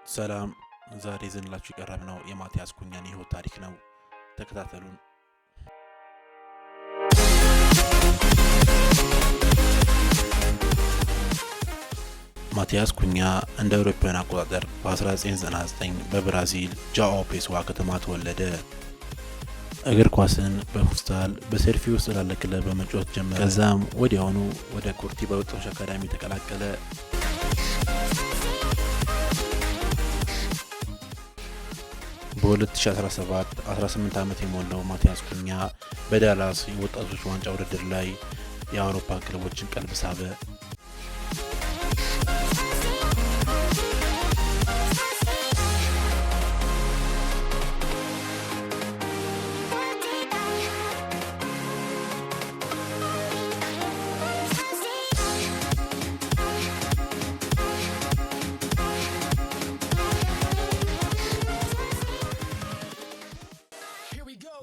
ሰላም ዛሬ ይዘንላችሁ የቀረብነው የማቲያስ ኩኛን የህይወት ታሪክ ነው። ተከታተሉን። ማቲያስ ኩኛ እንደ አውሮፓውያን አቆጣጠር በ1999 በብራዚል ጃኦ ፔሶዋ ከተማ ተወለደ። እግር ኳስን በፉትሳል በሴርፊ ውስጥ ላለ ክለብ በመጫወት ጀመረ። ከዛም ወዲያውኑ ወደ ኩርቲባ ወጣቶች አካዳሚ ተቀላቀለ። በ2017 18 ዓመት የሞላው ማቲያስ ኩኛ በዳላስ የወጣቶች ዋንጫ ውድድር ላይ የአውሮፓ ክለቦችን ቀልብ ሳበ።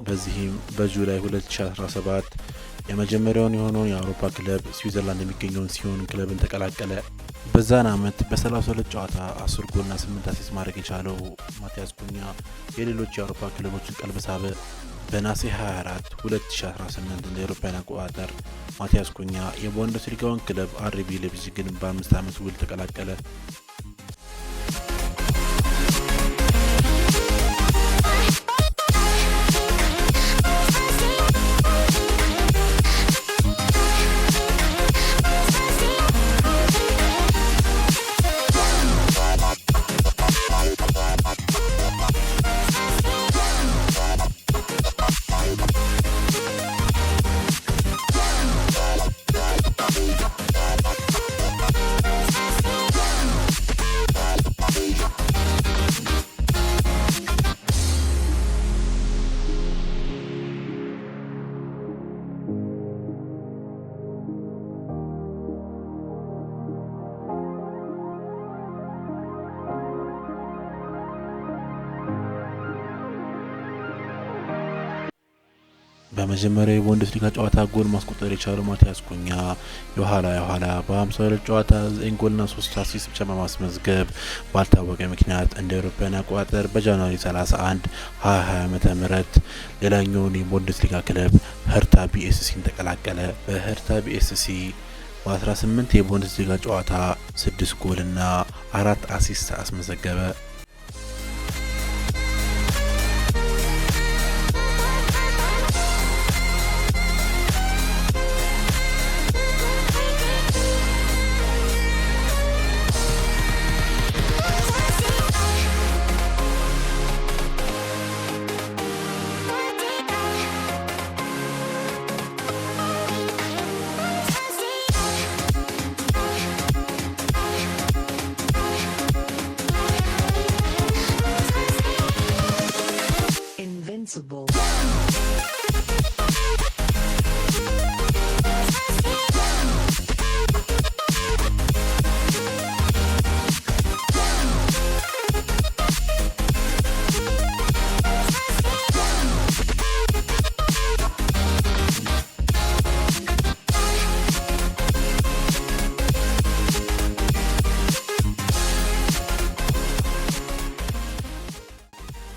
በዚህም በጁላይ 2017 የመጀመሪያውን የሆነውን የአውሮፓ ክለብ ስዊዘርላንድ የሚገኘውን ሲሆን ክለብን ተቀላቀለ። በዛን ዓመት በ32 ጨዋታ 10 ጎልና 8 አሲስት ማድረግ የቻለው ማቲያስ ኩኛ የሌሎች የአውሮፓ ክለቦችን ቀልብ ሳበ። በነሐሴ 24 2018 እንደ አውሮፓውያን አቆጣጠር ማቲያስ ኩኛ የቡንደስሊጋውን ክለብ አርቢ ላይፕዚግን በ5 ዓመት ውል ተቀላቀለ። በመጀመሪያው የቡንደስሊጋ ጨዋታ ጎል ማስቆጠር የቻለው ማቲያስ ኩኛ የኋላ በ52 ጨዋታ 9 ጎልና 3 አሲስት ብቻ በማስመዝገብ ባልታወቀ ምክንያት እንደ አውሮፓውያን አቆጣጠር በጃንዋሪ 31 2020 ዓ.ም ሌላኛውን የቡንደስሊጋ ክለብ ሄርታ ቢኤስሲን ተቀላቀለ። በሄርታ ቢኤስሲ በ18 የቡንደስሊጋ ጨዋታ 6 ጎልና 4 አሲስት አስመዘገበ።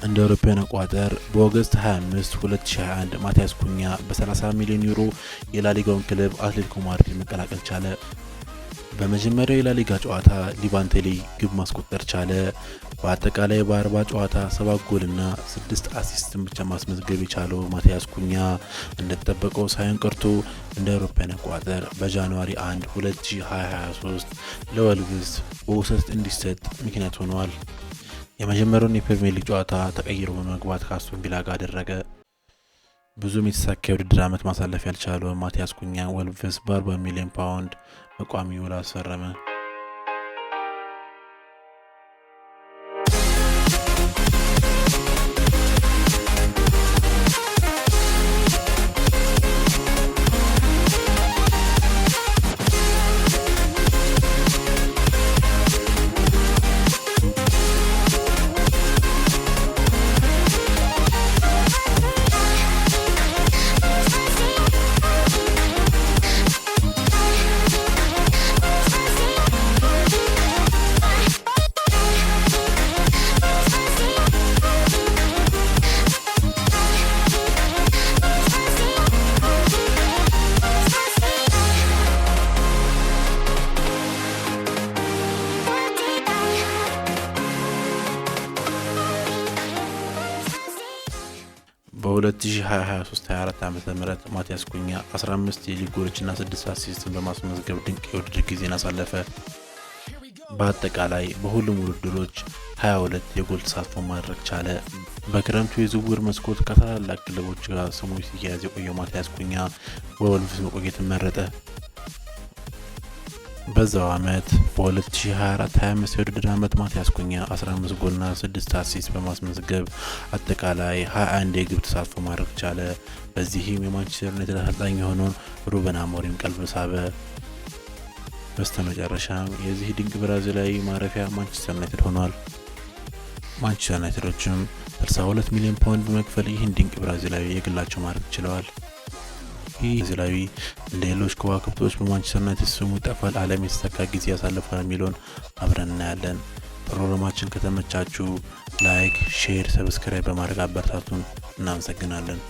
እንደ አውሮፓውያን አቆጣጠር በኦገስት 25 2021 ማቲያስ ኩኛ በ30 ሚሊዮን ዩሮ የላሊጋውን ክለብ አትሌቲኮ ማድሪድ መቀላቀል ቻለ። በመጀመሪያው የላሊጋ ጨዋታ ሊቫንቴ ላይ ግብ ማስቆጠር ቻለ። በአጠቃላይ በ40 ጨዋታ 7 ጎልና 6 አሲስትን ብቻ ማስመዝገብ የቻለው ማቲያስ ኩኛ እንደተጠበቀው ሳይሆን ቀርቶ እንደ አውሮፓውያን አቆጣጠር በጃንዋሪ 1 2023 ለወልቭስ በውሰት እንዲሰጥ ምክንያት ሆኗል። የመጀመሪያውን የፕሪሚየር ሊግ ጨዋታ ተቀይሮ በመግባት ከአስቶን ቪላ ጋር አደረገ። ብዙም የተሳካ የውድድር ዓመት ማሳለፍ ያልቻለው ማቲያስ ኩኛ ወልቭስ በ40 ሚሊዮን ፓውንድ በቋሚ ውል አስፈረመ። በ2023/24 ዓ.ም ማቲያስ ኩኛ 15 የሊግ ጎሎችና 6 አሲስትን በማስመዝገብ ድንቅ የውድድር ጊዜን አሳለፈ። በአጠቃላይ በሁሉም ውድድሮች 22 የጎል ተሳትፎ ማድረግ ቻለ። በክረምቱ የዝውውር መስኮት ከታላላቅ ክለቦች ጋር ስሙ ሲያያዝ የቆየው ማቲያስ ኩኛ በወልቭስ መቆየት መረጠ። በዛው ዓመት በ2024/25 የውድድር ዓመት ማቲያስ ኩኛ 15 ጎልና 6 አሲስት በማስመዝገብ አጠቃላይ 21 የግብ ተሳትፎ ማድረግ ቻለ። በዚህም የማንቸስተር ዩናይትድ አሰልጣኝ የሆነውን ሩበን አሞሪም ቀልብ ሳበ። በስተመጨረሻም የዚህ ድንቅ ብራዚላዊ ማረፊያ ማንቸስተር ዩናይትድ ሆኗል። ማንቸስተር ዩናይትዶችም 62 ሚሊዮን ፓውንድ በመክፈል ይህን ድንቅ ብራዚላዊ የግላቸው ማድረግ ችለዋል። ይህ ብራዚላዊ እንደ ሌሎች ከዋክብቶች በማንቸስተር ዩናይትድ ስሙ ይጠፋል፣ ዓለም የተሳካ ጊዜ ያሳልፋል የሚለውን አብረን እናያለን። ፕሮግራማችን ከተመቻችሁ ላይክ፣ ሼር፣ ሰብስክራይብ በማድረግ አበረታቱን። እናመሰግናለን።